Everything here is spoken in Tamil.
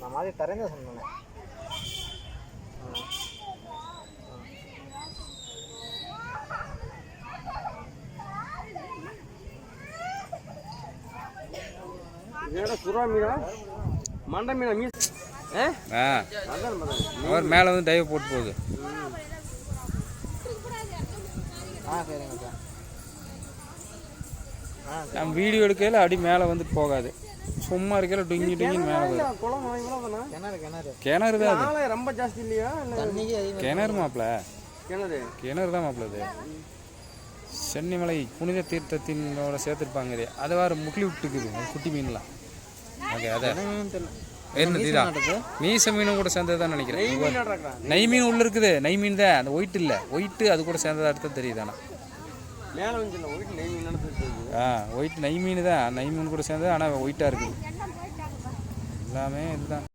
நான் மாதிரி தரேன் தான் சொன்னேன். இதோட சுறா மீனா மண்டை மீனா மீன் அவர் மேலே வந்து டைவ் போட்டு போகுது. சரிங்க. நம்ம வீடியோ எடுக்கையில் அப்படி மேலே வந்து போகாது, சும்மா இருக்கையில டுங்கி டுங்கி மேலே வரும். கிணறு தான் அது. ரொம்ப ஜாஸ்தி இல்லையா? கிணறு மாப்பிள்ள, கிணறு தான் மாப்பிள்ள. அது சென்னிமலை புனித தீர்த்தத்தினோட சேர்த்துருப்பாங்க. அதை வேறு முக்கிலி விட்டுக்குது குட்டி மீன்லாம். ஓகே, அதை மீச மீனும் கூட சேர்ந்தது தான் நினைக்கிறேன். நெய் மீன் உள்ள இருக்குது. நெய் மீன் தான், அந்த ஒயிட் இல்லை. ஒயிட்டு அது கூட சேர்ந்ததா அடுத்த தெரியுது. ஆனால் ஒயிட் நெய் மீன் தான். நெய் மீன் கூட சேர்ந்தது, ஆனால் ஒயிட்டாக இருக்குது. எல்லாமே இதுதான்.